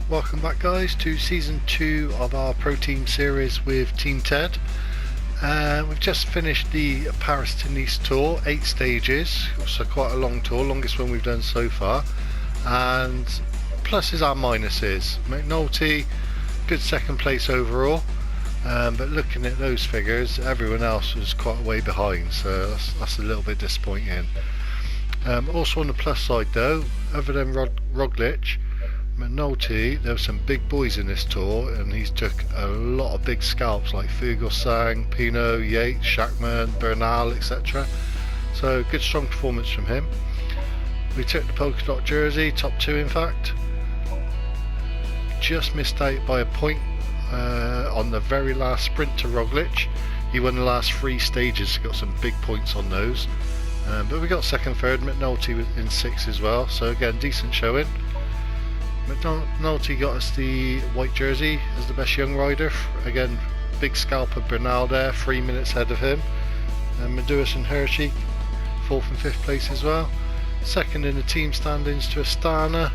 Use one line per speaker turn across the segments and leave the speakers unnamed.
Welcome back guys to season 2 of our Pro Team series with Team Ted. We've just finished the Paris to Nice tour, 8 stages, so quite a long tour, longest one we've done so far. And pluses and minuses. McNulty, good second place overall, but looking at those figures, everyone else was quite a way behind, so that's a little bit disappointing. Also on the plus side though, other than Roglic, McNulty, there were some big boys in this tour, and he's took a lot of big scalps like Fuglsang, Pinot, Yates, Schachmann, Bernal, etc. So good strong performance from him. We took the polka dot jersey, top 2 in fact. Just missed out by a point on the very last sprint to Roglic. He won the last 3 stages, got some big points on those. But we got second, third, McNulty was in 6 as well, so again decent showing. McNulty got us the white jersey as the best young rider. Again, big scalp of Bernal there, 3 minutes ahead of him. And Medeiros and Hershey, 4th and 5th place as well. Second in the team standings to Astana.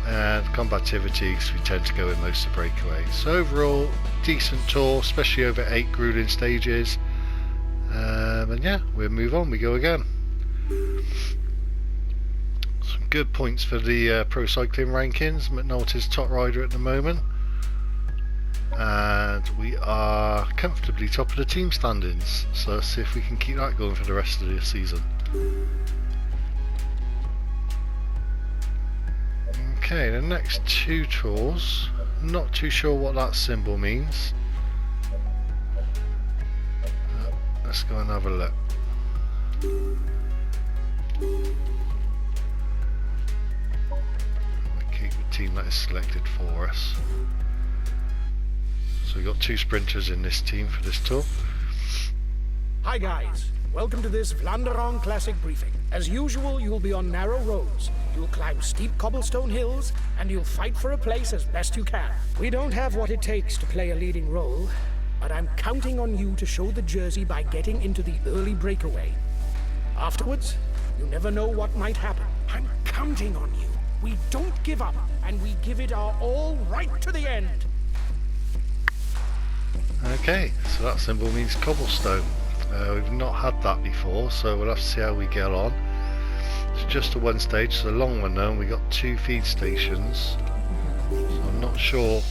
And combativity, because we tend to go in most of the breakaways. So overall, decent tour, especially over 8 grueling stages. And yeah, we'll move on, we go again. Good points for the pro cycling rankings. McNulty's top rider at the moment, and we are comfortably top of the team standings, so let's see if we can keep that going for the rest of the season. Okay, the next 2 tours, not too sure what that symbol means. Let's go and have a look. Team that is selected for us. So we've got 2 sprinters in this team for this tour.
Hi guys, welcome to this Vlaanderen Classic briefing. As usual, you'll be on narrow roads. You'll climb steep cobblestone hills, and you'll fight for a place as best you can. We don't have what it takes to play a leading role, but I'm counting on you to show the jersey by getting into the early breakaway. Afterwards, you never know what might happen. I'm counting on you. We don't give up, and we give it our all right to the end.
Okay, so that symbol means cobblestone. We've not had that before, so we'll have to see how we get on. It's just a 1 stage, it's a long one though, and we got 2 feed stations. So I'm not sure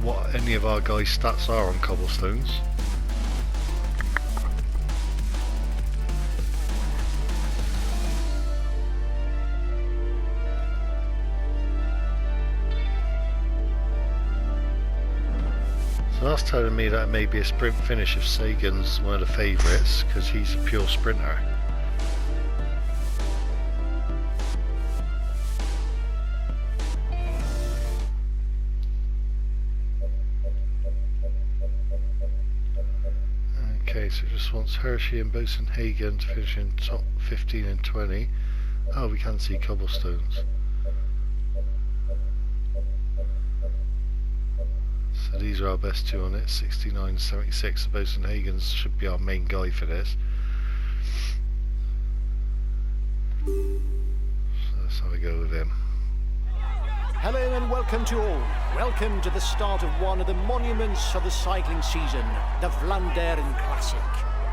what any of our guys' stats are on cobblestones. So that's telling me that it may be a sprint finish if Sagan's one of the favourites, because he's a pure sprinter. Okay, so it just wants Hershey and Bosenhagen to finish in top 15 and 20. Oh, we can see cobblestones. So these are our best 2 on it, 69 and 76. Bosenhagen's should be our main guy for this. So let's have a go with him.
Hello and welcome to all. Welcome to the start of one of the monuments of the cycling season, the Vlaanderen Classic.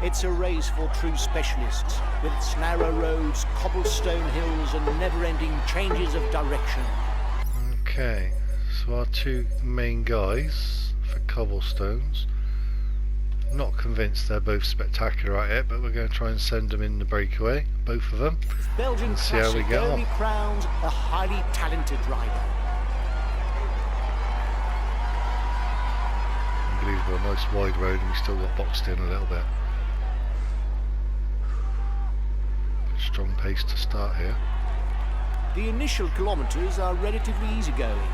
It's a race for true specialists, with its narrow roads, cobblestone hills and never-ending changes of direction.
Okay, so our 2 main guys for cobblestones. Not convinced they're both spectacular at it, but we're going to try and send them in the breakaway, both of them.
Belgian
See how we
Classic
get
only
on.
crowns a highly talented rider.
Unbelievable, nice wide road, and we still got boxed in a little bit. Strong pace to start here.
The initial kilometres are relatively easygoing.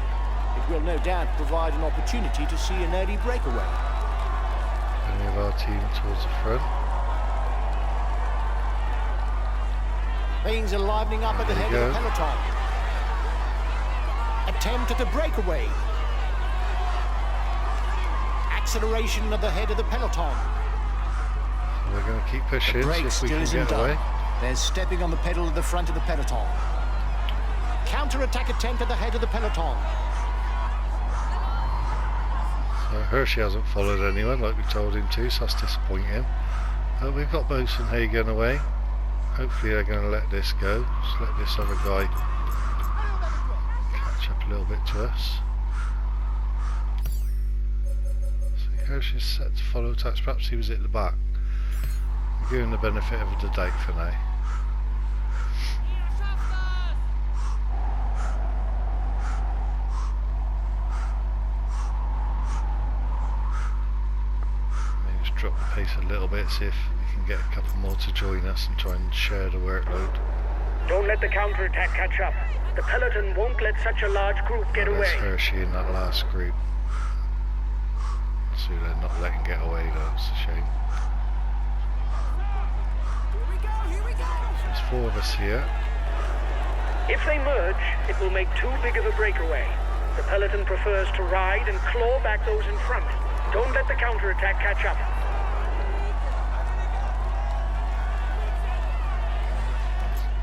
It will no doubt provide an opportunity to see an early breakaway.
Any of our team towards the front.
Things are livening up at the head of the peloton. Attempt at the breakaway. Acceleration at the head of the peloton.
So we're going to keep pushing, see if we can get away.
They're stepping on the pedal at the front of the peloton. counter-attack attempt at the head of the peloton.
So Hershey hasn't followed anyone like we told him to, so that's disappointing. We've got Bosenhagen away. Hopefully they're going to let this go. Just let this other guy catch up a little bit to us. So Hershey's set to follow attacks. Perhaps he was at the back. We'll give him the benefit of the doubt for now. Drop the pace a little bit, see if we can get a couple more to join us and try and share the workload.
Don't let the counterattack catch up. The peloton won't let such a large group get away.
There's Hershey in that last group. So they're not letting get away though, it's a shame.
Here we go.
So there's 4 of us here.
If they merge, it will make too big of a breakaway. The peloton prefers to ride and claw back those in front. Don't let the counterattack catch up.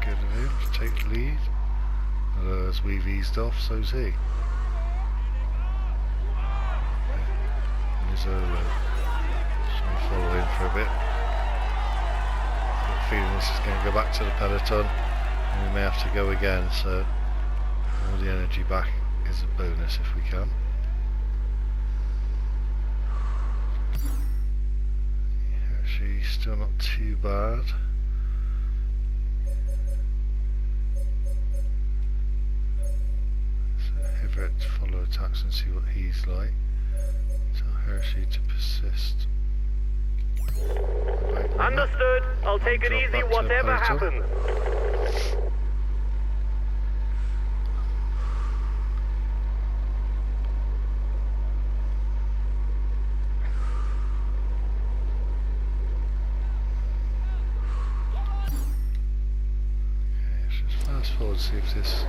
Good of him to take the lead. As we've eased off, so's he. Nizzolo. Just going to follow him for a bit. I've got a feeling this is going to go back to the peloton and we may have to go again, so all the energy back is a bonus if we can. Hershey still not too bad. Hibbert follow attacks and see what he's like. Tell Hershey to persist.
Understood. I'll take it easy whatever happens.
Fast forward, see if this...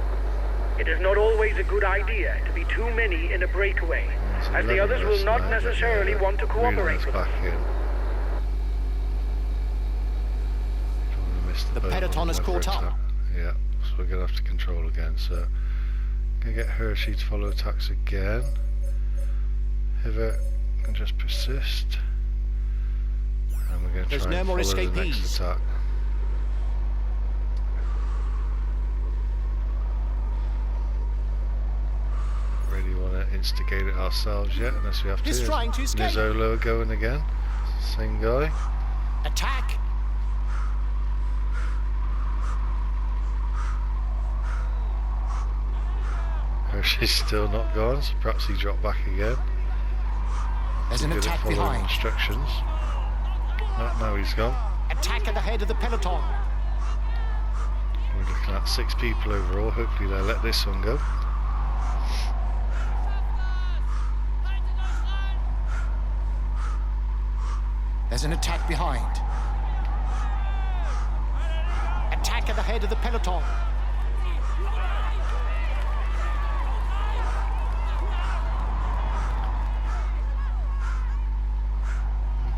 It is not always a good idea to be too many in a breakaway, as the others will not necessarily want to cooperate with
back in.
The peloton is caught up.
Yeah, so we're going to have to control again. So, going to get Hershey to follow attacks again. Hibbert can just persist. And we're going to try and follow the next attack. Really want to instigate it ourselves yet, unless we have to.
He's trying to escape.
Nizzolo going again. Same guy.
Attack!
Hershey's still not gone, so perhaps he dropped back again.
There's an attack behind.
Instructions. No, now he's gone.
Attack at the head of the peloton.
We're looking at 6 people overall. Hopefully they'll let this one go.
There's an attack behind. Attack at the head of the peloton.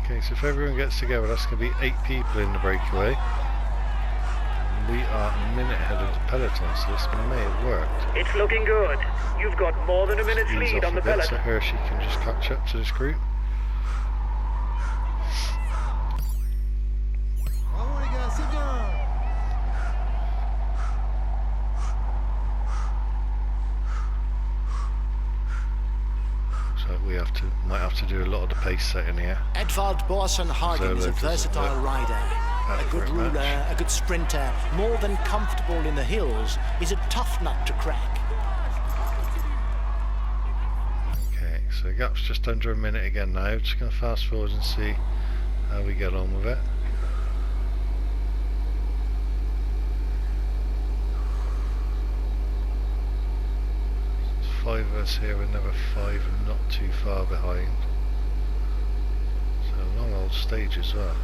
Okay, so if everyone gets together, that's going to be 8 people in the breakaway. We are a minute ahead of the peloton, so this may have worked.
It's looking good. You've got more than a minute's lead on the peloton.
So Hershey can just catch up to this group. Might have to do a lot of the pace setting here.
Edvald Boasson-Hagen is a versatile rider, a good ruler, a good sprinter, more than comfortable in the hills. He's a tough nut to crack.
Okay, so the gap's just under a minute again now. Just going to fast forward and see how we get on with it. There's 5 of us here, another 5 and not too far behind. So a long old stage as well.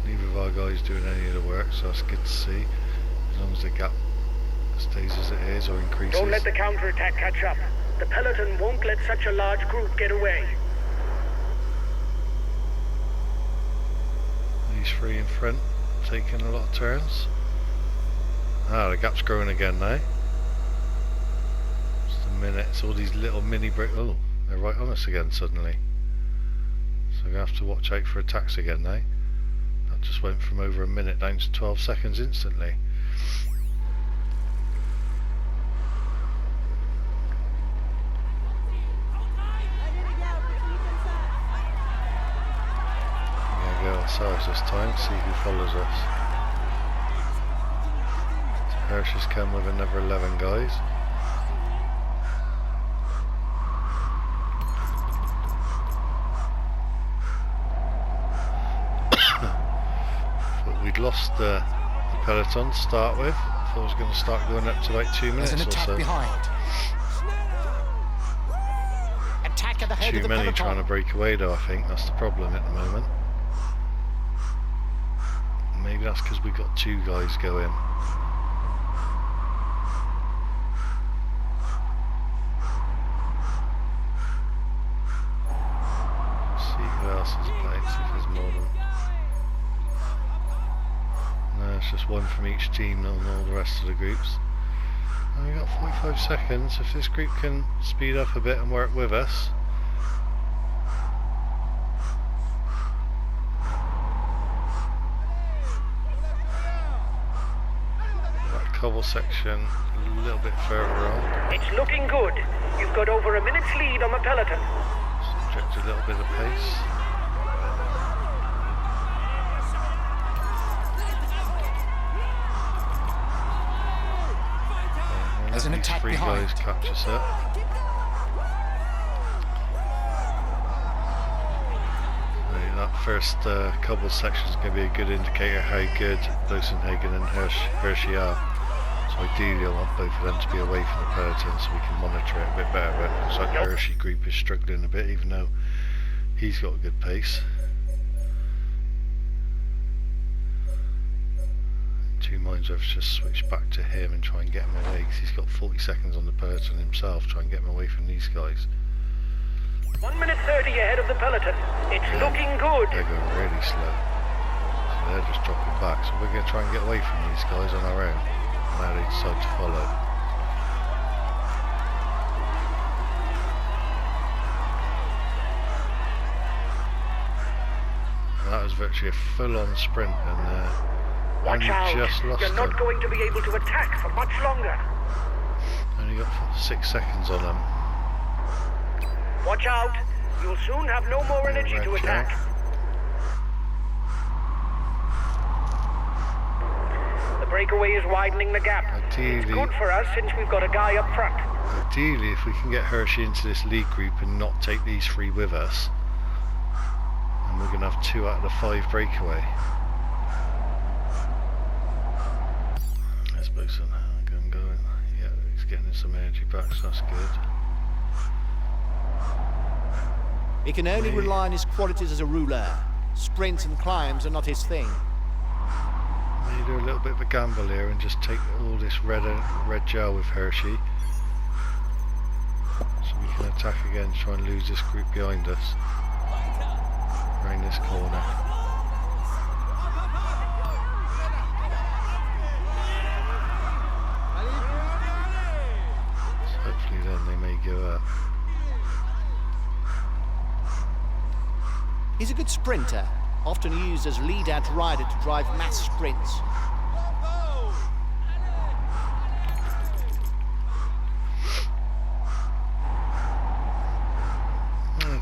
Neither of our guys doing any of the work, so that's good to see. As long as the gap stays as it is or increases.
Don't let the counterattack catch up. The peloton won't let such a large group get away.
These 3 in front, taking a lot of turns. Ah, the gap's growing again now. Just a minute. It's all these little mini break. Oh, they're right on us again suddenly. So we have to watch out for attacks again now. That just went from over a minute down to 12 seconds instantly. I'm going to go ourselves this time, see who follows us. So Hirsch has come with another 11 guys. We'd lost the peloton to start with. Thought it was going to start going up to like 2 minutes
There's an
or
attack
so.
behind. Attack at the head
Too
of the
many
peloton.
trying to break away though, I think. That's the problem at the moment. Maybe that's because we got 2 guys going. See who else is playing, see if there's more than... No, it's just 1 from each team on all the rest of the groups. And we got 45 seconds. If this group can speed up a bit and work with us. That cobble section a little bit further on.
It's looking good. You've got over a minute's lead on the peloton.
Subject a little bit of pace.
There's an attack
3
behind.
guys catch us up. Right, that first cobble section is going to be a good indicator how good Bosenhagen and Hershey are. So ideally I want both of them to be away from the peloton so we can monitor it a bit better. But it looks like the Hershey group is struggling a bit even though he's got a good pace. 2 minds I've just switched back to him and try and get him away because he's got 40 seconds on the peloton himself. Try and get him away from these guys.
1 minute 30 ahead of the peloton. It's looking good.
They're going really slow. So they're just dropping back. So we're going to try and get away from these guys on our own. And now they decide to follow. And that was virtually a full-on sprint and
Watch out.
just lost
You're not
them.
going to be able to attack for much longer.
Only got 6 seconds on them.
Watch out. You'll soon have no more energy to attack. The breakaway is widening the gap. It's
Ideally,
good for us since we've got a guy up front.
ideally, if we can get Hershey into this lead group and not take these 3 with us, then we're going to have 2 out of the 5 breakaway. There's Bosun. Going. Yeah, he's getting some energy back, so that's good.
He can only rely on his qualities as a ruler. Sprints and climbs are not his thing.
Maybe do a little bit of a gamble here and just take all this red gel with Hershey. So we can attack again, try and lose this group behind us. Around this corner. So hopefully then they may go up.
He's a good sprinter, often used as lead-out rider to drive mass sprints.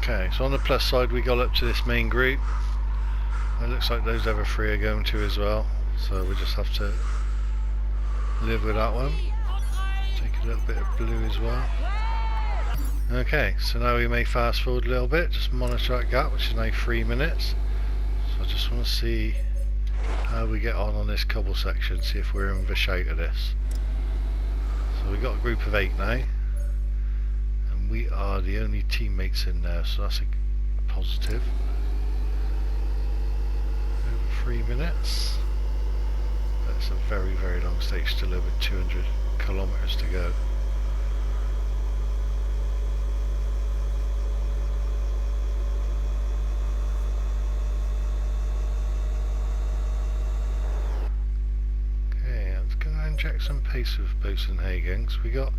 Okay, so on the plus side we got up to this main group. It looks like those other 3 are going to as well, so we just have to live with that one. Take a little bit of blue as well. Okay, so now we may fast forward a little bit, just monitor that gap, which is now 3 minutes. So I just want to see how we get on this cobble section, see if we're in the shout of this. So we've got a group of 8 now, and we are the only teammates in there, so that's a positive. Over 3 minutes. That's a very, very long stage, still over 200 kilometers to go. check some pace with Bosenhagen, because we got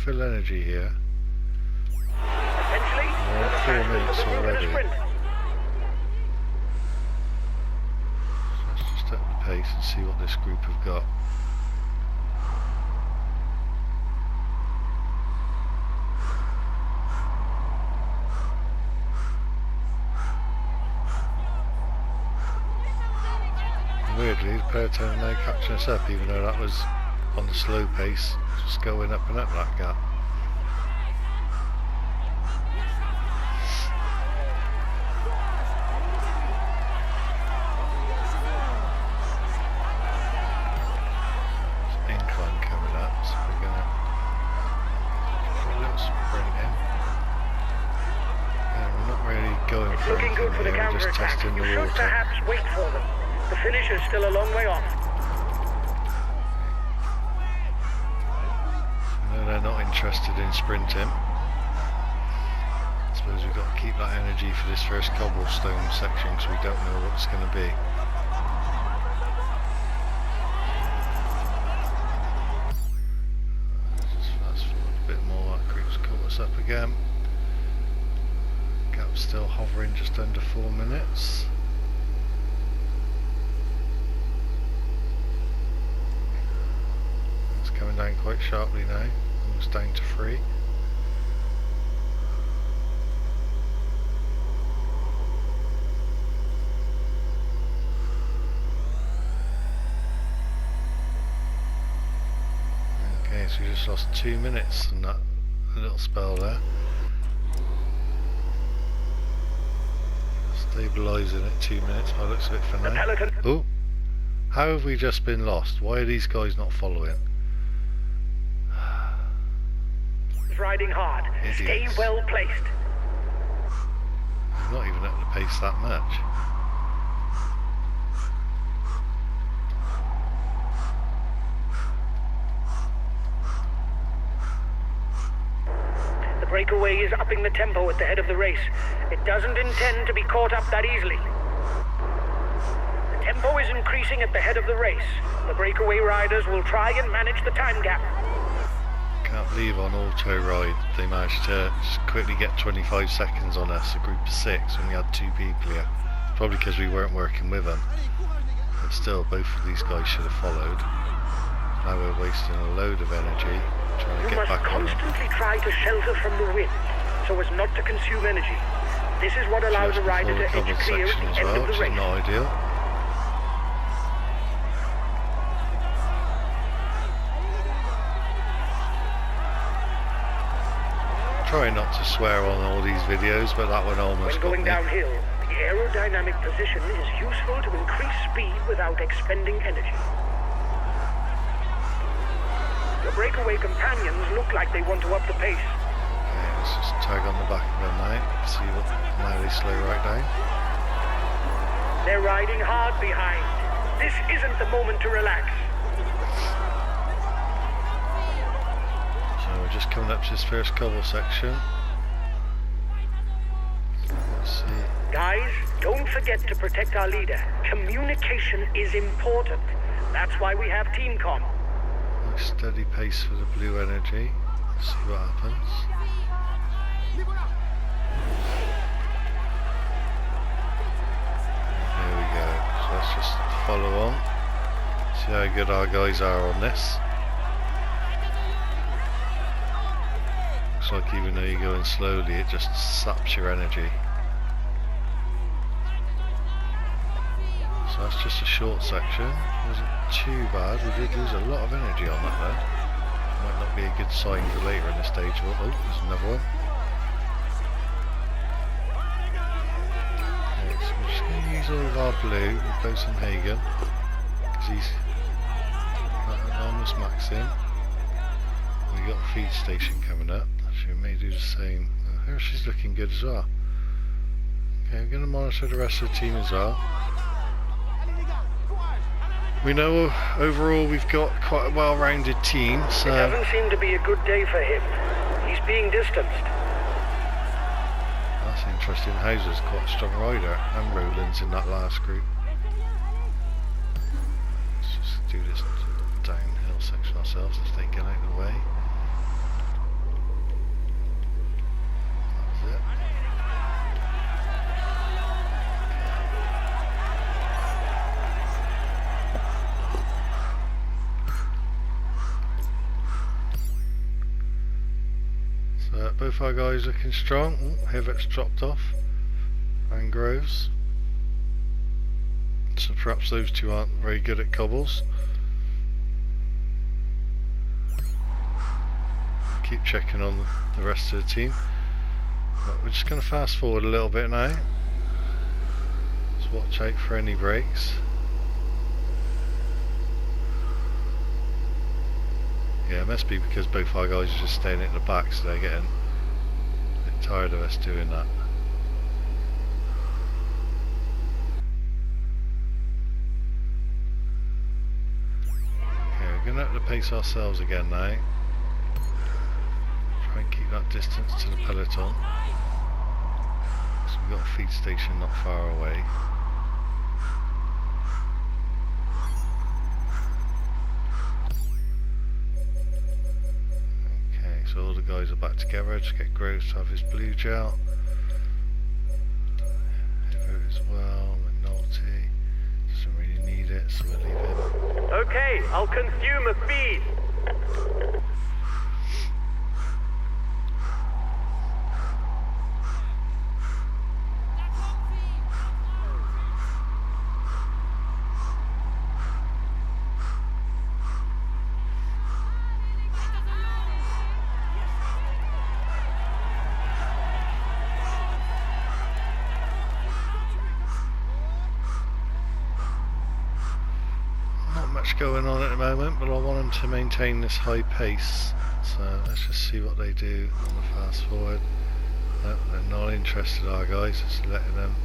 full energy here.
Essentially,
We're on 4 minutes already. So let's just up the pace and see what this group have got. Weirdly, the peloton are now catching us up, even though that was on the slow pace, just going up and up that gap. There's an incline coming up, so we're going to put a little sprint in. Yeah, we're not really going for
looking good for the
anything here, we're just
counter-attack.
testing the
You should
water.
perhaps wait for them. The finish is still a long way off.
No, they're not interested in sprinting. I suppose we've got to keep that energy for this first cobblestone section because we don't know what it's going to be. Just fast forward a bit more, that group's caught us up again. Gap's still hovering just under 4 minutes. Coming down quite sharply now, almost down to 3. Okay, so we just lost 2 minutes in that little spell there. Stabilising at 2 minutes by the looks of it for now. Oh, how have we just been lost? Why are these guys not following?
Riding hard.
Idiots.
Stay well placed.
He's not even at the pace that much.
The breakaway is upping the tempo at the head of the race. It doesn't intend to be caught up that easily. The tempo is increasing at the head of the race. The breakaway riders will try and manage the time gap.
Can't believe on auto ride they managed to just quickly get 25 seconds on us, a group of 6, when we had 2 people here. Probably because we weren't working with them. But still, both of these guys should have followed. Now we're wasting a load of energy trying to
You
get
must
back on them.
constantly try to shelter from the wind, so as not to consume energy. This is what allows
Just
a rider
before
to
the
edge
cobbled
clear at
section
the
as
end
well,
of the
which is
race.
not ideal. Try not to swear on all these videos, but that one almost
When
got
going
me.
downhill, the aerodynamic position is useful to increase speed without expending energy. Your breakaway companions look like they want to up the pace.
Okay, let's just tag on the back of them now. See what now they slow right down.
They're riding hard behind. This isn't the moment to relax.
So we're just coming up to this first cobble section. Let's see.
Guys, don't forget to protect our leader. Communication is important. That's why we have team comm.
Nice steady pace for the blue energy. Let's see what happens. There we go. So let's just follow on. See how good our guys are on this. Looks like even though you're going slowly, it just saps your energy. So that's just a short section. Wasn't too bad. We did lose a lot of energy on that though. Might not be a good sign for later in the stage. Oh, there's another one. Okay, so we're just going to use all of our blue with Bosenhagen because he's almost maxing. We got a feed station coming up. Actually, we may do the same. Hershey's looking good as well. Okay, we're going to monitor the rest of the team as well. We know overall we've got quite a well-rounded team, so
It doesn't seem to be a good day for him. He's being distanced.
that's interesting. Hauser's quite a strong rider, and Roland's in that last group. Let's just do this downhill section ourselves as they get out of the way. That was it. So both our guys looking strong. Ooh, Hivert's dropped off. And Groves. So perhaps those two aren't very good at cobbles. Keep checking on the rest of the team. But we're just going to fast forward a little bit now. Just watch out for any breaks. Yeah, it must be because both our guys are just staying at the back, so they're getting a bit tired of us doing that. Okay, we're going to have to pace ourselves again now. Try and keep that distance to the peloton. So we've got a feed station not far away. So all the guys are back together. Just get Groves to have his blue gel. Hivert as well. McNulty doesn't really need it, so we'll leave him.
Okay, I'll consume a feed.
Going on at the moment, but I want them to maintain this high pace, so let's just see what they do on the fast forward. No, they're not interested, our guys, just letting them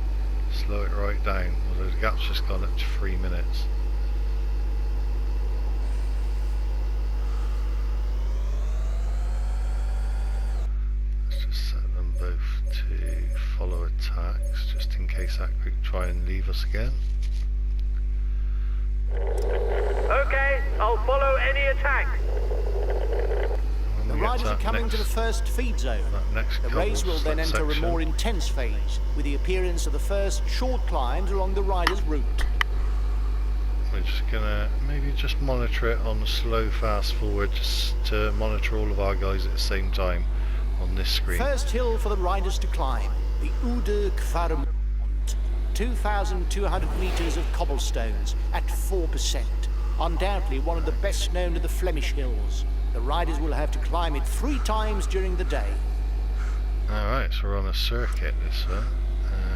slow it right down, although the gap's just gone up to 3 minutes. Let's just set them both to follow attacks, just in case that group try and leave us again.
Okay, I'll follow any attack.
The riders are coming to the first feed zone. The race will then enter a more intense phase, with the appearance of the first short climbs along the riders' route.
We're just gonna maybe just monitor it on the slow fast forward, just to monitor all of our guys at the same time on this screen.
First hill for the riders to climb, the Oudenaarde. 2,200 metres of cobblestones at 4%. Undoubtedly one of the best known of the Flemish hills. The riders will have to climb it 3 times during the day.
Alright, so we're on a circuit this way,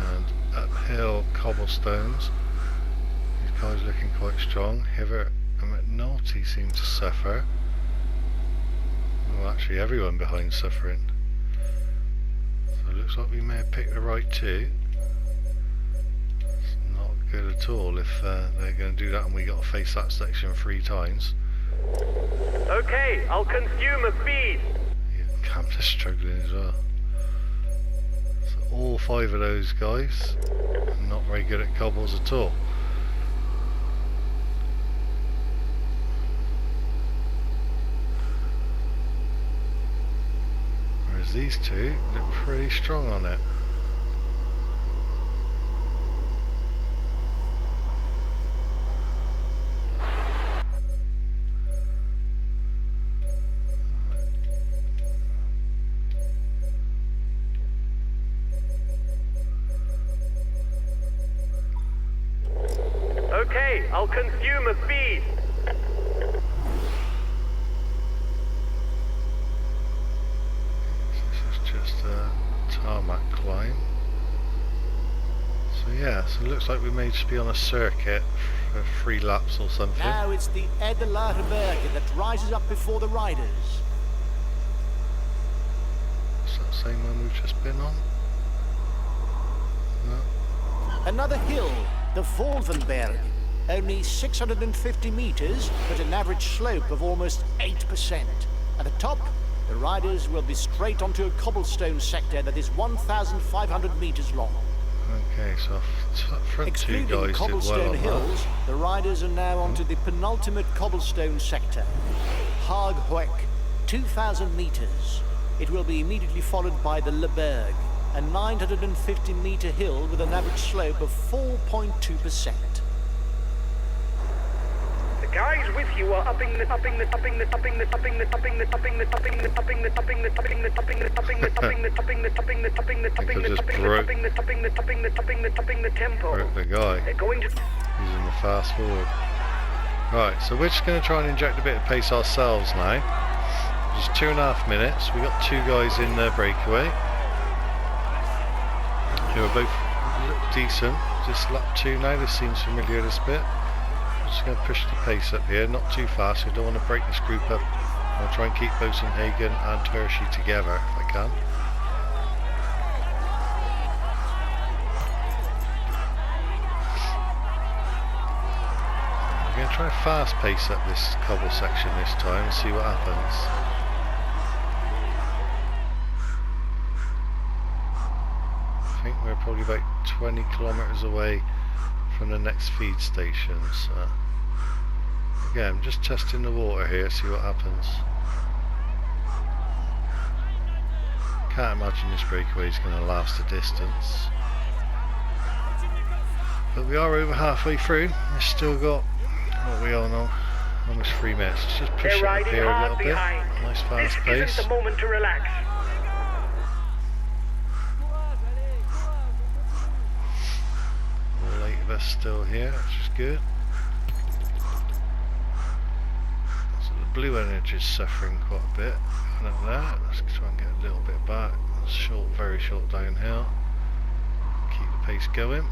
and uphill cobblestones. These guys looking quite strong. Hivert and McNulty seem to suffer. Well, actually everyone behind suffering. So it looks like we may have picked the right two. Good at all if they're going to do that and we got to face that section 3 times.
Okay, I'll consume a feed.
Yeah, Cam's struggling as well. So all 5 of those guys are not very good at cobbles at all. Whereas these two look pretty strong on it.
Okay, I'll consume a feed.
This is just a tarmac climb. So yeah, so it looks like we may just be on a circuit for 3 laps or something.
Now it's the E12 that rises up before the riders.
Is that the same one we've just been on? No.
Another hill, the Volvenberg. Only 650 metres, but an average slope of almost 8%. At the top, the riders will be straight onto a cobblestone sector that is 1,500 metres long.
Okay, so front two
Excluding
guys did
cobblestone
well on
hills, the riders are now onto the penultimate cobblestone sector. Haag Hoek, 2,000 metres. It will be immediately followed by the Le Berg, a 950-metre hill with an average slope of 4.2%.
The guys with you are upping the tempo.
Broke the guy.
They're going to.
He's in the fast forward. Right, so we're just going to try and inject a bit of pace ourselves now. Just 2.5 minutes. We got two guys in the breakaway who are both decent. Just lap 2 now. This seems familiar, this bit. Just going to push the pace up here, not too fast. We don't want to break this group up. I'll try and keep Bosenhagen and Hershey together if I can. I'm going to try and fast pace up this cobble section this time and see what happens. I think we're probably about 20 kilometers away from the next feed station, so again, I'm just testing the water here, see what happens. Can't imagine this breakaway is going to last a distance, but we are over halfway through. We've still got, what we all know, almost 3 minutes. Let's just push it up here a little bit. Nice fast pace.
This isn't the moment to relax.
All 8 of us still here, which is good. So the blue energy is suffering quite a bit. Look at that. Let's try and get a little bit back. Short, very short downhill. Keep the pace going.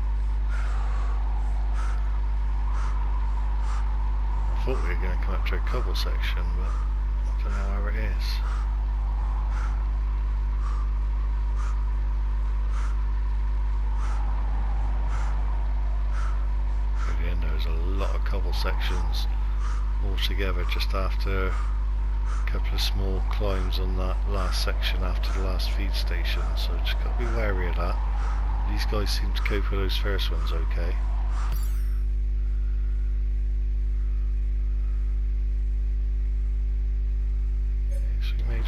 I thought we were going to come up to a cobble section, but I don't know where it is. At the end there's a lot of cobble sections all together just after a couple of small climbs on that last section after the last feed station, so just got to be wary of that. These guys seem to cope with those first ones okay.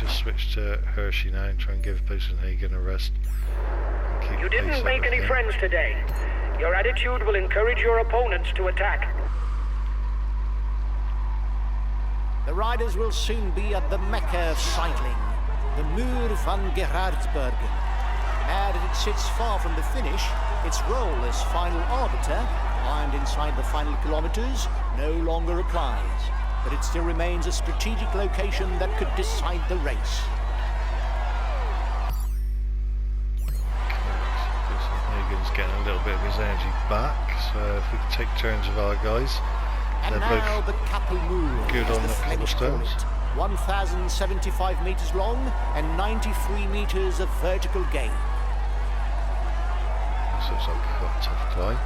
Just switch to Hershey now and try and give Bosenhagen a rest.
You didn't make any friends today. Your attitude will encourage your opponents to attack.
The riders will soon be at the Mecca of cycling, the Muur van Gerardsbergen. Now that it sits far from the finish, its role as final arbiter, and inside the final kilometers, no longer applies. But it still remains a strategic location that could decide the race.
Hagen's getting a little bit of his energy back, so if we can take turns with our guys.
And now the Kapelmuur,
good on the cobblestones.
1,075 metres long and 93 metres of vertical gain.
This looks like quite a tough climb.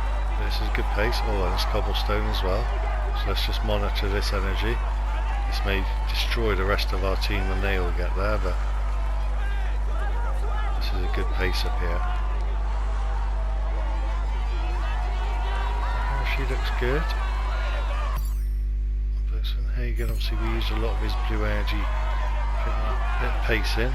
This is a good pace. Oh, and it's cobblestone as well. So let's just monitor this energy. This may destroy the rest of our team when they all get there, but this is a good pace up here. She looks good. Bosenhagen, obviously we used a lot of his blue energy, putting a bit of pace in.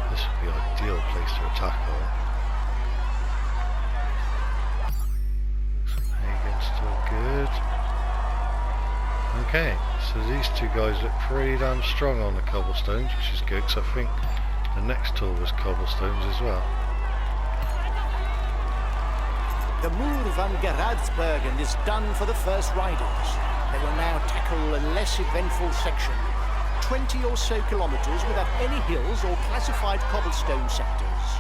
This would be an ideal place to attack on. Bosenhagen's still good. Okay, so these two guys look pretty damn strong on the cobblestones, which is good, because I think the next tour was cobblestones as well.
The Muur van Gerardsbergen is done for the first riders. They will now tackle a less eventful section. 20 or so kilometres without any hills or classified cobblestone sectors.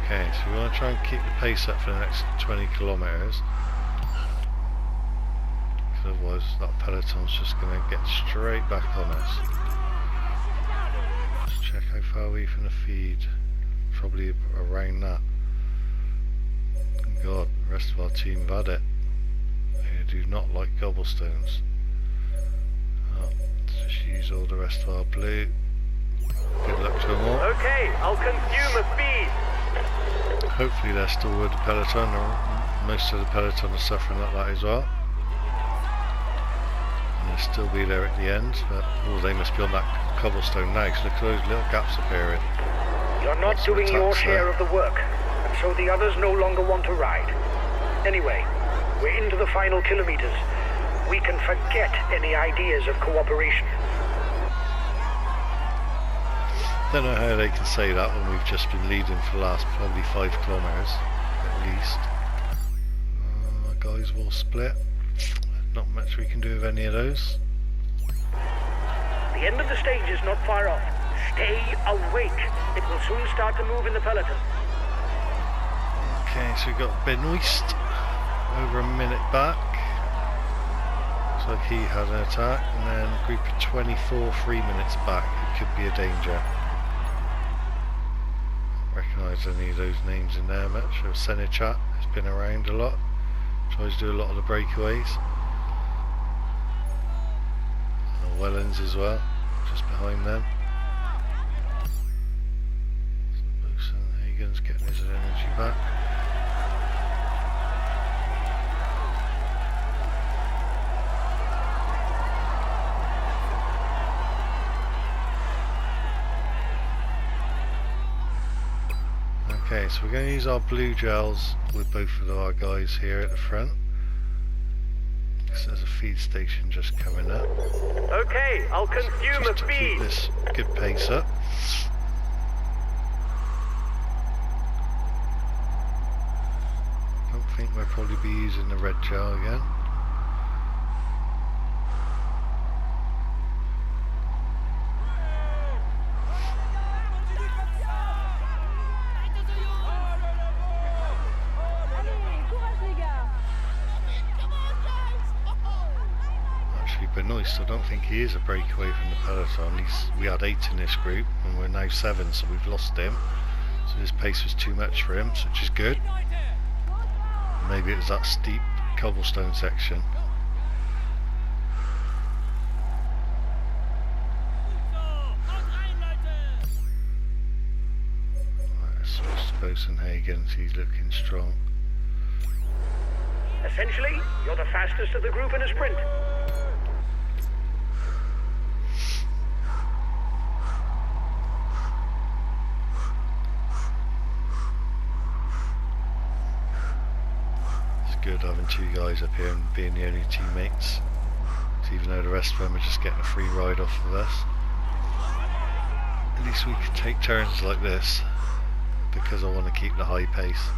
Okay, so we want to try and keep the pace up for the next 20 kilometres. Because otherwise that peloton's just going to get straight back on us. Let's check how far away from the feed. Probably around that. God, the rest of our team have had it. They do not like cobblestones. Oh, just use all the rest of our blue. Good luck to them all.
Okay, I'll consume a feed.
Hopefully they're still with the peloton, or most of the peloton are suffering like that as well. And they'll still be there at the end, but they must be on that cobblestone now, because look at those little gaps appearing.
You're not
Lots of
doing your
attacks
share
there.
of the work, and so the others no longer want to ride. Anyway, we're into the final kilometers. We can forget any ideas of cooperation.
Don't know how they can say that when we've just been leading for the last probably 5 kilometres at least. Our guys will split. Not much we can do with any of those.
The end of the stage is not far off. Stay awake. It will soon start to move in the peloton.
Okay, so we've got Benoist over a minute back. Looks like he had an attack, and then a group of 24 3 minutes back. It could be a danger. Recognise any of those names in there much. So Senechat has been around a lot, tries to do a lot of the breakaways. And Wellens as well, just behind them. So Hagen's getting his energy back. Okay, so we're going to use our blue gels with both of our guys here at the front. So there's a feed station just coming up.
Okay, I'll consume
Just to keep this good pace up. Don't think we'll probably be using the red gel again. Benoist, I don't think he is a breakaway from the peloton. We had 8 in this group and we're now 7, so we've lost him. So his pace was too much for him, which is good. Maybe it was that steep cobblestone section. Right, let's switch to Bosenhagen, he's looking strong.
Essentially, you're the fastest of the group in a sprint. Good having 2 guys up here and being the only teammates, so even though the rest of them are just getting a free ride off of us, at least we can take turns like this because I want to keep the high pace.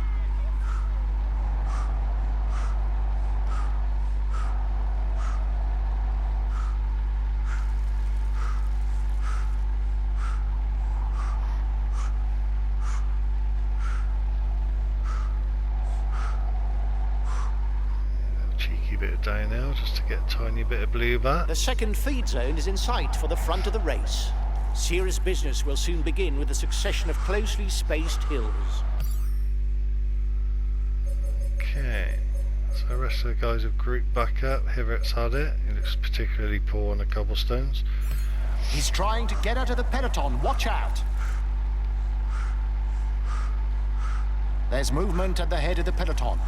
Bit of down now just to get a tiny bit of blue back.
The second feed zone is in sight for the front of the race. Serious business will soon begin with a succession of closely spaced hills.
Okay, so the rest of the guys have grouped back up. Hivert's had it. He looks particularly poor on the cobblestones.
He's trying to get out of the peloton. Watch out! There's movement at the head of the peloton.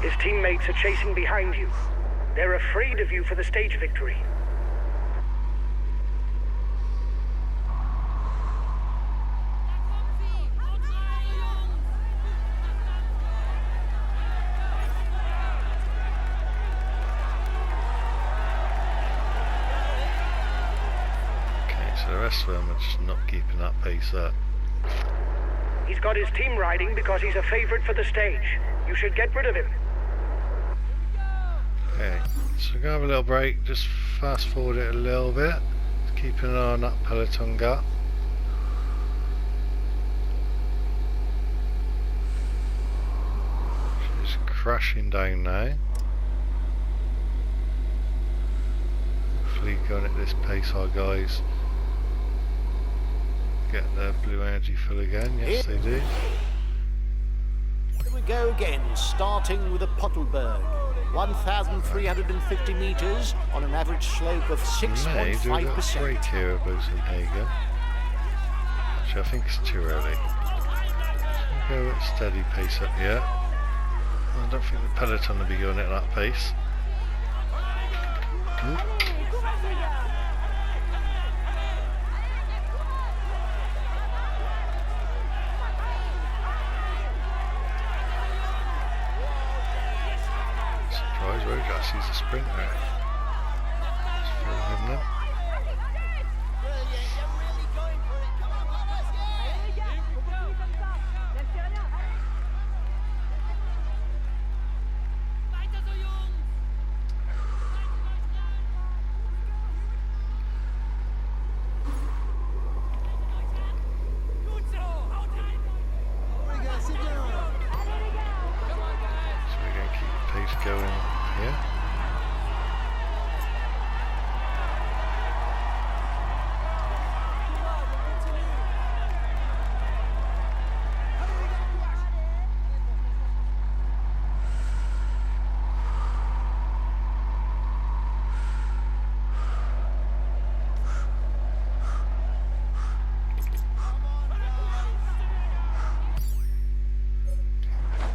His teammates are chasing behind you. They're afraid of you for the stage victory.
Okay, so the rest of them are just not keeping that pace up.
He's got his team riding because he's a favorite for the stage. You should get rid of him.
Okay, so we're going to have a little break, just fast forward it a little bit, keeping an eye on that peloton gap. She's crashing down now. Hopefully going at this pace our guys get their blue energy full again. Yes, they do.
Here we go again, starting with the Pottelberg. 1,350 metres on an average slope of 6.5%.
Do a little break here at Bosenhagen. Actually, I think it's too early. Go at a steady pace up here. I don't think the peloton will be going at that pace. Surprise, Rojas, he's a sprinter. Let's follow him then. Going here.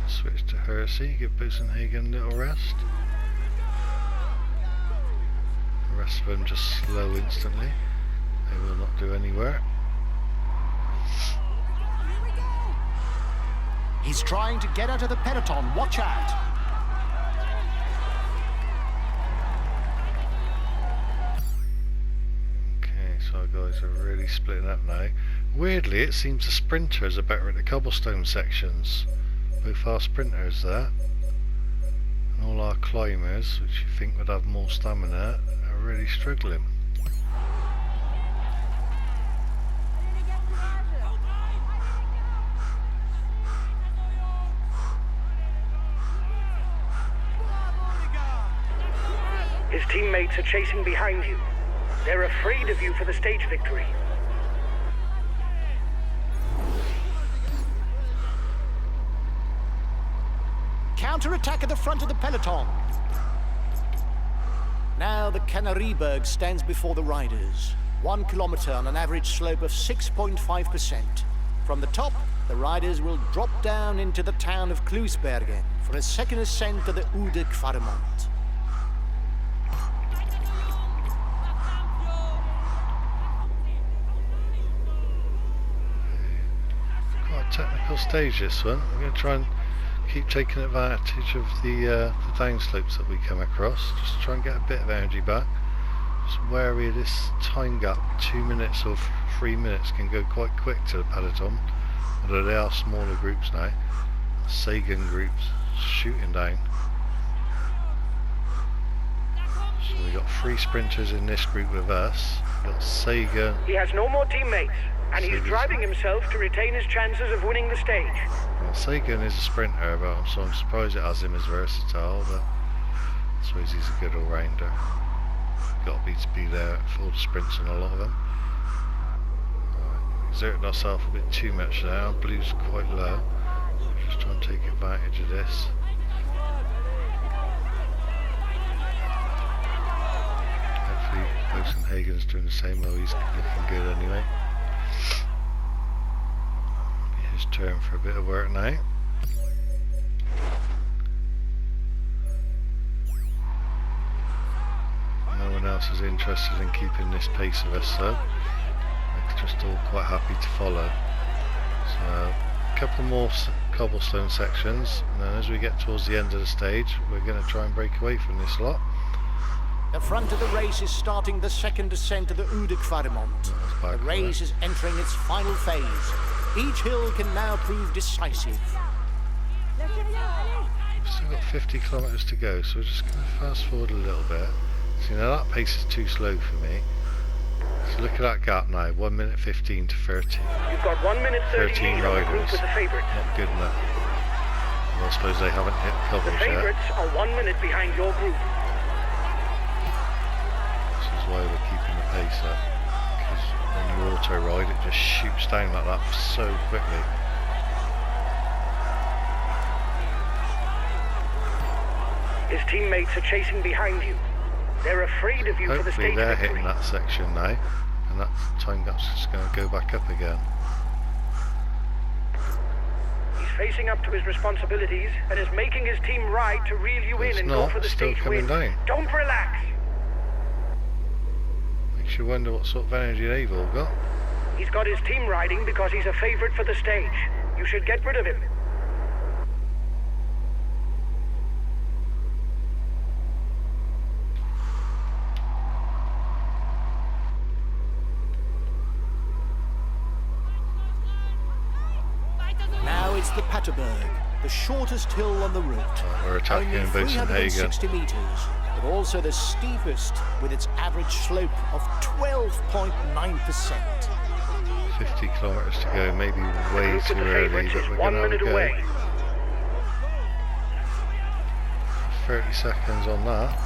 Switch to Hersey, give Bosenhagen a little rest. The rest of them just slow instantly. They will not do any work.
He's trying to get out of the peloton, watch out!
Okay, so our guys are really splitting up now. Weirdly, it seems the sprinters are better at the cobblestone sections. Both our sprinters there, and all our climbers, which you think would have more stamina, are really struggling.
His teammates are chasing behind you. They're afraid of you for the stage victory.
Counter-attack at the front of the peloton. Now the Canarieberg stands before the riders. 1 kilometre on an average slope of 6.5%. From the top, the riders will drop down into the town of Kluisbergen for a second ascent to the Oudenaarde.
Quite a technical stage this one. We're going to try and keep taking advantage of the downslopes that we come across, just try and get a bit of energy back. Just wary of this time gap. 2 minutes or 3 minutes can go quite quick to the peloton, although they are smaller groups now. Sagan groups shooting down. So we got 3 sprinters in this group with us. We've got Sagan.
He has no more teammates, and he's driving himself to retain his chances of winning the stage.
Well, Sagan is a sprinter, so I'm surprised it has him as versatile, but I suppose he's a good all-rounder. Got to be there for the sprints on a lot of them. Right, exerted ourselves a bit too much there. Our blue's quite low. Just try and take advantage of this. Hopefully Bosenhagen's doing the same, though he's looking good anyway. His turn for a bit of work now. No one else is interested in keeping this pace of us, though. They're just all quite happy to follow. So a couple more cobblestone sections, and then as we get towards the end of the stage, we're going to try and break away from this lot.
The front of the race is starting the second ascent of the Oudenaarde. The race is entering its final phase. Each hill can now prove decisive.
We've still got 50 kilometres to go, so we're just going to fast forward a little bit. So now that pace is too slow for me. So look at that gap now, 1 minute 15 to 30.
You've got 1 minute 13
13
on the group
riders.
with the favourites.
Not good enough. Well, I suppose they haven't hit
The
cobbles yet.
favourites are 1 minute behind your group.
This is why we're keeping the pace up. Because When you auto ride, it just shoots down like that so quickly.
His teammates are chasing behind you. They're afraid of you for the
Hopefully
stage
they're
victory.
hitting that section now, and that time gap's just going to go back up again.
He's facing up to his responsibilities and is making his team ride to reel you in
It's
and
not,
go for the
it's still
stage
coming
win.
down.
Don't relax.
Makes you wonder what sort of energy they've all got.
He's got his team riding because he's a favorite for the stage. You should get rid of him.
Now it's the Paterberg, the shortest hill on the route.
We're attacking
Only
Bosenhagen.
360 metres, but also the steepest with its average slope of 12.9%.
50 kilometres to go, maybe way
Group
too
with the
early,
favorites
but
is
we're
1
going to have a
minute
go.
away.
30 seconds on that.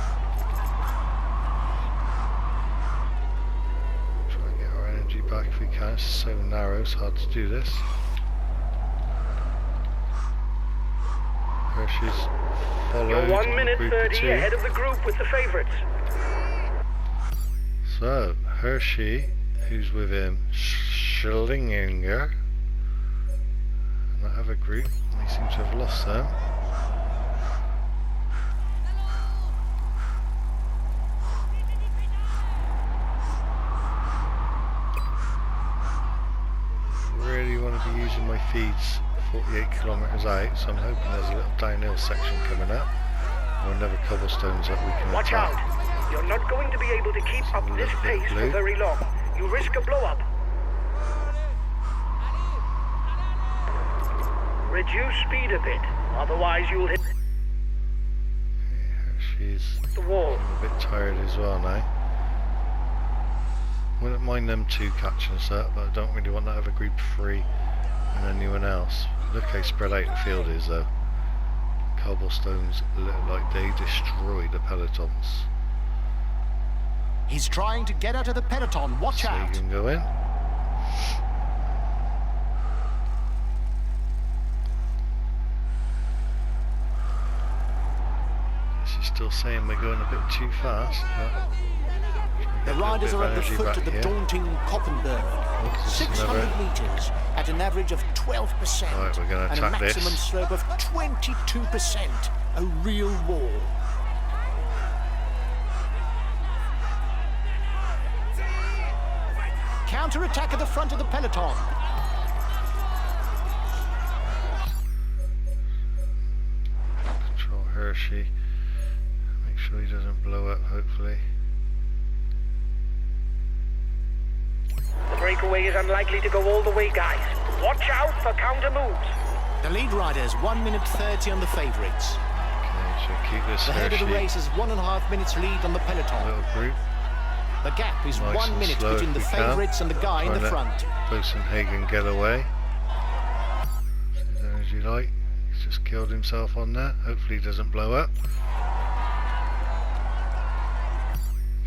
Try and get our energy back if we can. It's so narrow, it's hard to do this. Hershey's followed.
You're 1
on
minute
group of
30
two.
ahead of the group with the favorites.
So, Hershey, who's with him, Schlinginger, and that other group, they seem to have lost them. Really want to be using my feeds 48 kilometres out, so I'm hoping there's a little downhill section coming up, or another cobblestones that we can
Watch
attack.
out. You're not going to be able to keep up
A
this
little bit
pace for
blue.
very long. You risk a blow-up. Reduce speed a bit, otherwise you'll hit
She's
the wall.
a bit tired as well now. Wouldn't mind them two catching us up, but I don't really want that other group 3 and anyone else. Look how spread out the field is though. Cobblestones look like they destroy the pelotons.
He's trying to get out of the peloton. Watch
So you
out.
can go in. She's still saying we're going a bit too fast.
The riders are at the foot of the
here.
daunting Koppenberg.
This is
600
another-
metres at an average of 12%.
Right, we're gonna
and a
attack
maximum
this.
slope of 22%. A real wall. Counter-attack at the front of the peloton.
Control Hershey. Make sure he doesn't blow up, hopefully.
The breakaway is unlikely to go all the way, guys. Watch out for counter moves.
The lead riders 1 minute 30 on the favourites.
Okay, so keep this
The head of the
Hershey
race is 1.5 minutes lead on the peloton.
little group.
The gap is
Nice
1
and
minute
slow
between
if
the
we can.
favourites and the guy in
Try
the
and let
front.
Bosenhagen get away. His energy light. He's just killed himself on there. Hopefully he doesn't blow up.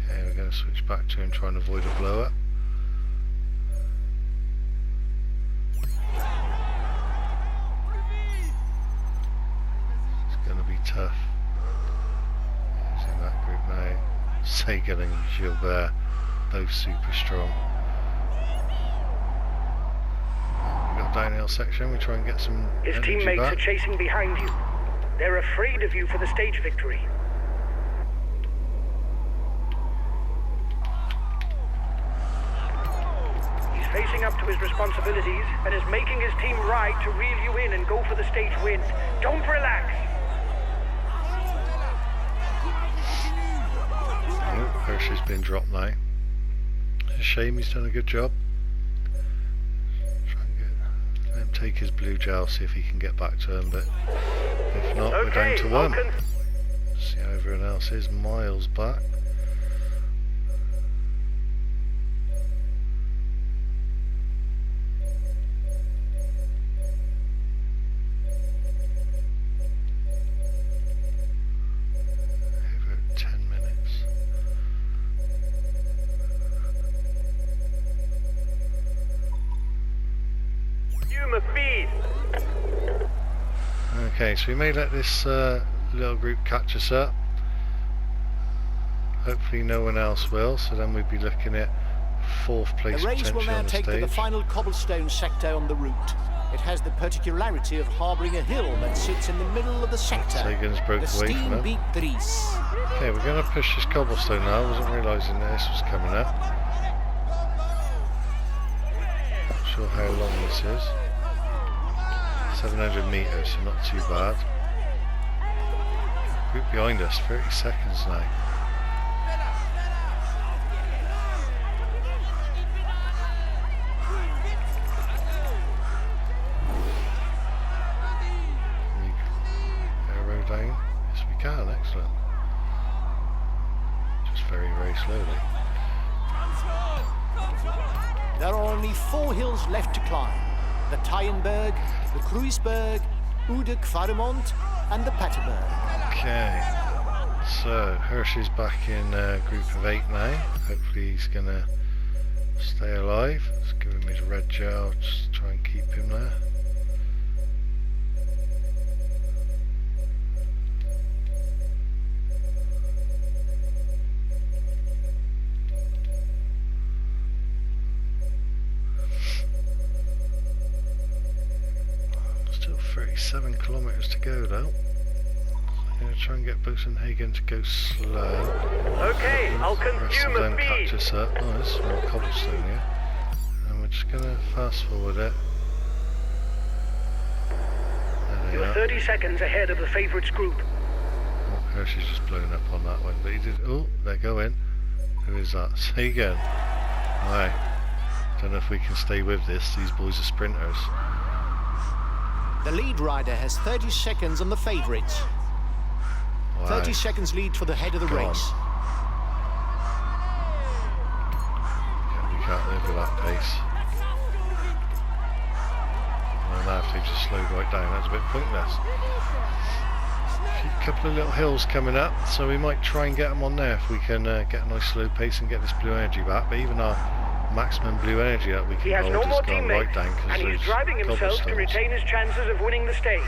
Okay, we're going to switch back to him, try and avoid a blow up. It's going to be tough. He's in that group now. Sagan and Gilbert, both super strong. We've got a downhill section, we try and get some
His
energy
teammates
back.
are chasing behind you. They're afraid of you for the stage victory. He's facing up to his responsibilities and is making his team ride to reel you in and go for the stage win. Don't relax.
Oh, Hershey's been dropped now. It's a shame, he's done a good job. Try and let him take his blue gel, see if he can get back to him, but if not, we're down to one. See how everyone else is, miles back. Over 10 minutes.
consumer feed.
Okay, so we may let this little group catch us up. Hopefully no one else will, so then we'd be looking at 4th place
The race will
potentially
now
on the
take to the
stage.
final cobblestone sector on the route. It has the particularity of harbouring a hill that sits in the middle of the sector.
Sagan's broke
The
away from
Steam
him.
Beat Dries.
Okay, we're going to push this cobblestone now. I wasn't realising that this was coming up. Not sure how long this is. 700 metres, so not too bad. Group behind us, 30 seconds now. Arrow down. Yes, we can. Excellent. Just very, very slowly.
There are only 4 hills left to climb. The Tyenberg, the Kruisberg, Oude Kvaremont and the Paterberg.
Okay. So, Hirsch is back in group of 8 now. Hopefully he's going to stay alive. Let's give him his red gel. Just try and keep him there. Still 37 kilometres to go though. I'm going to try and get Bosenhagen to go slow.
Okay, I'll
The rest of
consume a
them catch
feed.
us up. Oh, this is more cobblestone here. And we're just going to fast forward it. There they
You're
are.
30 seconds ahead of the favourites group.
Oh, Hershey's just blown up on that one. But he did. Oh, they're going. Who is that? Sagan. Right. Don't know if we can stay with this. These boys are sprinters.
The lead rider has 30 seconds on the favourites.
Wow.
30 seconds lead for the head of the
Gone.
race.
Yeah, we can't live with that pace. And now if they've just slowed right down, that's a bit pointless. A couple of little hills coming up, so we might try and get them on there if we can get a nice slow pace and get this blue energy back. But even our maximum blue energy that we can
He has
hold
no
is
more
gone right
teammates,
down
and
because
he's driving himself to retain his chances of winning the stage.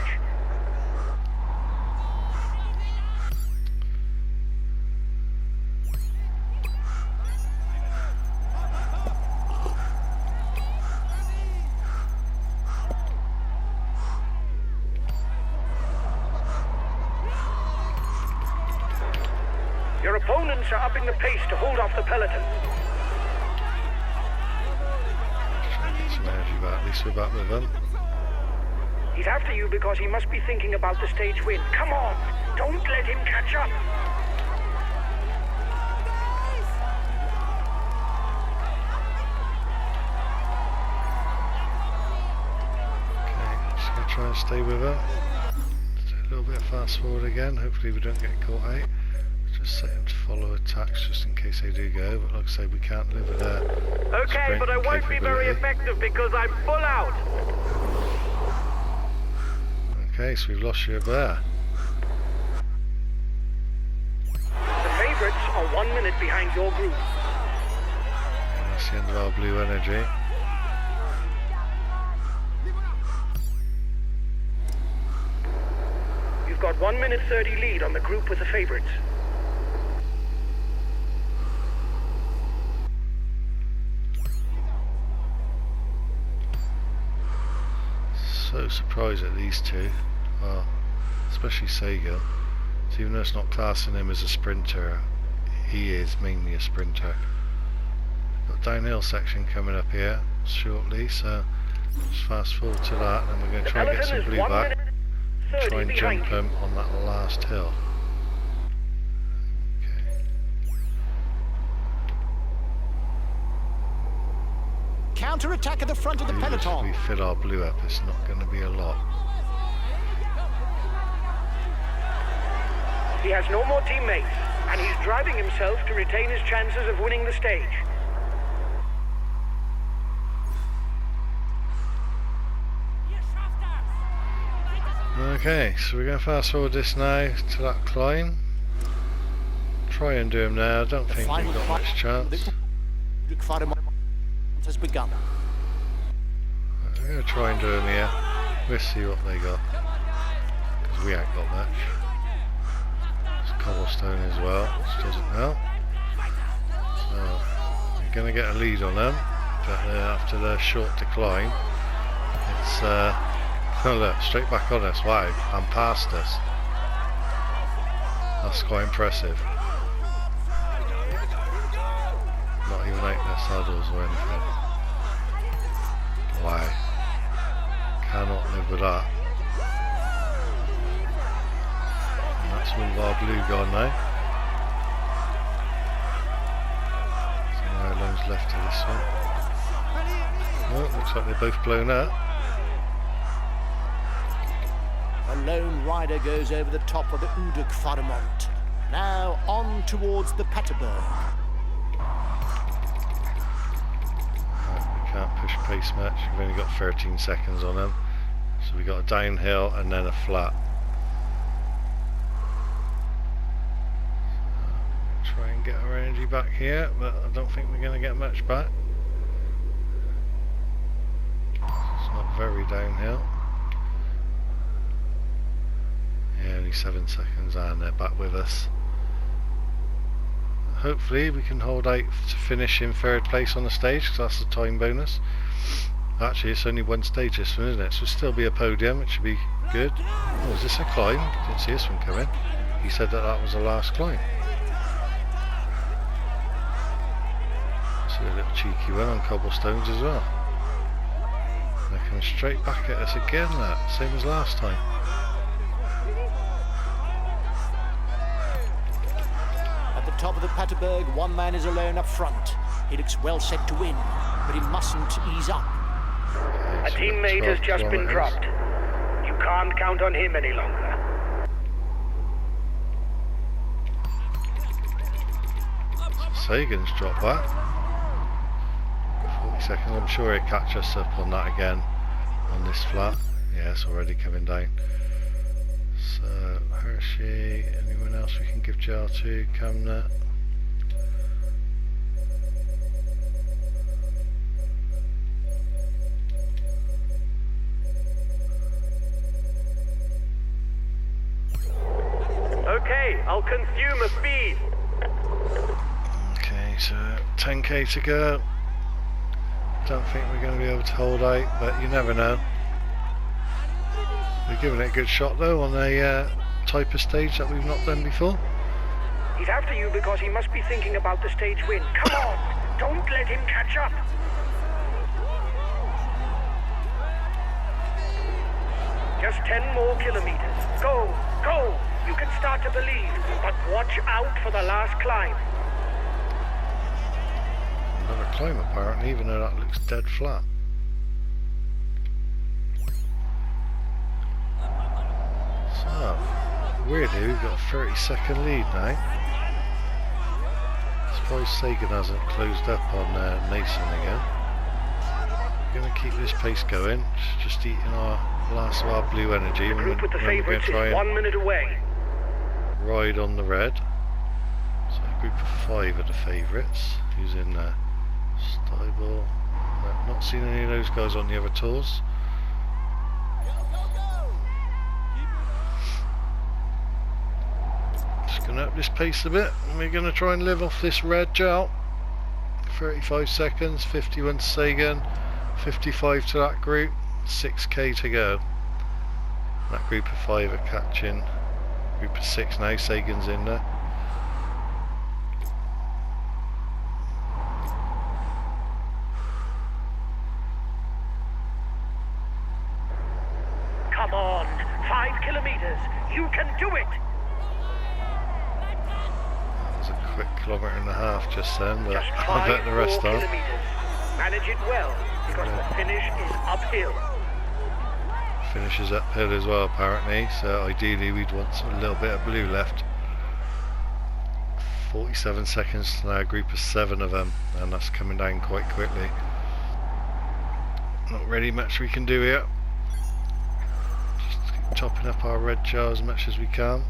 Your opponents are upping the pace to hold off the peloton.
Try and get some energy back. At least we're back with them.
He's after you because he must be thinking about the stage win. Come on, don't let him catch up.
Okay, just going to try and stay with her. Do a little bit of fast forward again. Hopefully we don't get caught out. Just set him to follow attacks just in case they do go. But like I say, we can't live with that.
Okay, but I won't be very effective because I'm full out.
Okay, so we've lost you there.
The favourites are 1 minute behind your group.
And that's the end of our blue energy.
You've got 1 minute 30 lead on the group with the favourites.
So surprised at these two. Well, especially Sagan. So even though it's not classing him as a sprinter, he is mainly a sprinter. Got downhill section coming up here shortly, so just fast forward to that, and we're going to try and get some blue back. Try and jump him on that last hill. Okay.
Counter-attack at the front of the
Even if
peloton.
we fill our blue up, it's not going to be a lot.
He has no more teammates, and he's driving himself to retain his chances of winning the stage.
Okay, so we're going to fast forward this now to that climb. Try and do him now. I don't
The
think
final
we've got much
climb
chance.
of the Kvaremont has begun.
we're going to try and do them here. We'll see what they got. Because we ain't got much. It's cobblestone as well, which doesn't help. So, we're going to get a lead on them. But after their short decline, it's... oh look, straight back on us. Wow, and past us. That's quite impressive. Not even out their saddles or anything. Wow. Cannot live with that. And that's all of our blue gone now. So no loads left to this one. Oh, looks like they're both blown up.
A lone rider goes over the top of the E12. Now on towards the Peterburg.
We can't push pace much. We've only got 13 seconds on them. So we got a downhill and then a flat. So try and get our energy back here, but I don't think we're going to get much back. It's not very downhill. Yeah, only 7 seconds and they're back with us. Hopefully we can hold out to finish in 3rd place on the stage, because that's the time bonus. Actually it's only one stage this one, isn't it? So it'll still be a podium, which should be good. Oh, is this a climb? Didn't see this one coming. He said that that was the last climb. So a little cheeky one on cobblestones as well. They're coming straight back at us again, that same as last time.
Top of the Peterburg, one man is alone up front. He looks well set to win, but he mustn't ease up.
A teammate has just been dropped. You can't count on him any longer.
Sagan's dropped that. 40 seconds, I'm sure he'll catch us up on that again on this flat. Yeah, it's already coming down. So, Hershey, anyone else we can give jar to? Camnet.
Okay, I'll consume a speed.
Okay, so 10k to go. Don't think we're going to be able to hold out, but you never know. We're giving it a good shot though on a type of stage that we've not done before.
He's after you because he must be thinking about the stage win. Come on, don't let him catch up. Just 10 more kilometers. Go, go. You can start to believe, but watch out for the last climb.
Another climb apparently, even though that looks dead flat. So, weirdly we've got a 30-second lead now. Surprised Sagan hasn't closed up on Mason again. We're going to keep this pace going, just eating our last of our blue energy.
The group with the favourites is 1 minute away.
Ride on the red. So a group of 5 are the favourites. Who's in there? Stable. I've not seen any of those guys on the other tours. Just going to up this pace a bit, and we're going to try and live off this red gel. 35 seconds, 51 to Sagan, 55 to that group, 6k to go. That group of 5 are catching. Group of 6 now, Sagan's in there.
Come on, 5 kilometers. You can do it.
That was a quick kilometre and a half just then, but
Just
I bet the rest
more
are.
kilometers. Manage it well, because the finish is uphill.
Finishes uphill as well apparently, so ideally we'd want a little bit of blue left. 47 seconds to now, a group of 7 of them, and that's coming down quite quickly. Not really much we can do here. Just keep chopping up our red jar as much as we can.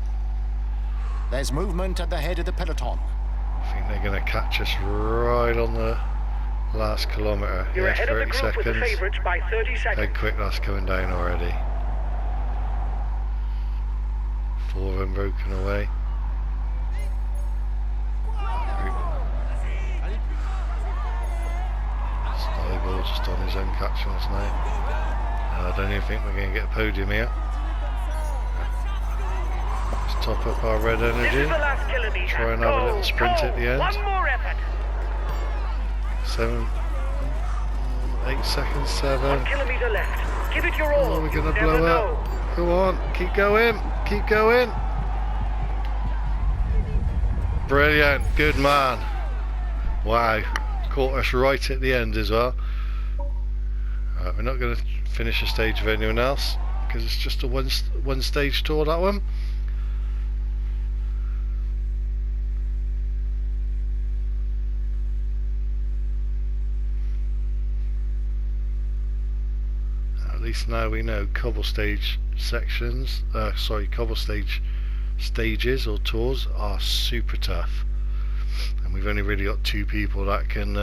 There's movement at the head of the peloton.
I think they're going to catch us right on the Last kilometre.
You're
Yeah,
ahead of the
30
group with the
seconds.
favourites by 30
How
seconds.
quick that's coming down already. 4 of them broken away. Stuyvesant just on his own catching us now. I don't even think we're going to get a podium here. Let's top up our red
This
energy.
is the last kilometre.
Try and have a little sprint at the end.
One more effort.
7, 8 seconds, 7.
1 kilometre left. Give it your all.
Oh, we're
You
going to
never
blow
know.
up. Go on, keep going, keep going. Brilliant, good man. Wow, caught us right at the end as well. Right, we're not going to finish a stage of anyone else because it's just a one stage tour, that one. At least now we know cobble stage sections, cobble stage stages or tours are super tough, and we've only really got 2 people that can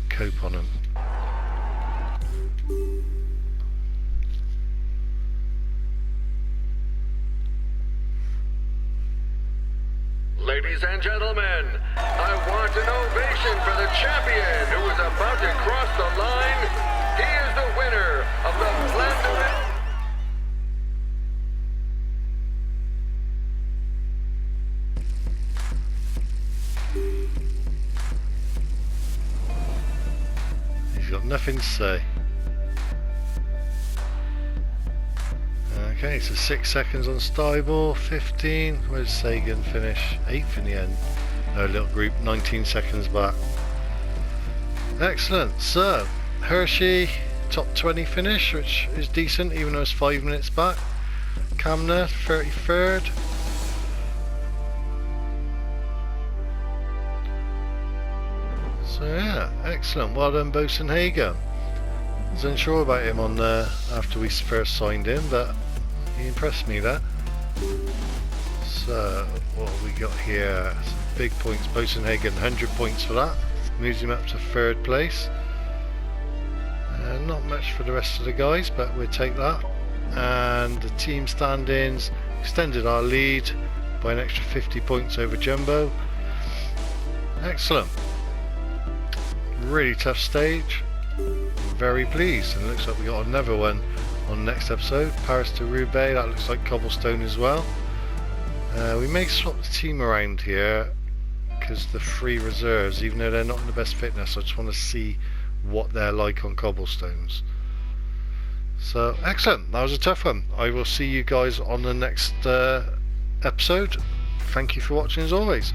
cope on them.
Ladies and gentlemen, I want an ovation for the champion who is about to cross the line. He is the winner of the Vlaanderen.
He's got nothing to say. Okay, so 6 seconds on Stuyvesant, 15. Where's Sagan finish? 8th in the end. No, little group, 19 seconds back. Excellent. So, Hershey, top 20 finish, which is decent, even though it's 5 minutes back. Camner, 33rd. So yeah, excellent. Well done, Bosenhagen. I was unsure about him on after we first signed him, but he impressed me there. So what have we got here? Some big points. Bosenhagen, 100 points for that. Moves him up to 3rd place. Not much for the rest of the guys, but we'll take that. And the team stand-ins extended our lead by an extra 50 points over Jumbo. Excellent. Really tough stage. Very pleased, and it looks like we got another one on the next episode. Paris to Roubaix, that looks like cobblestone as well. We may swap the team around here because the 3 reserves, even though they're not in the best fitness, I just want to see what they're like on cobblestones. So excellent, that was a tough one. I will see you guys on the next episode. Thank you for watching as always.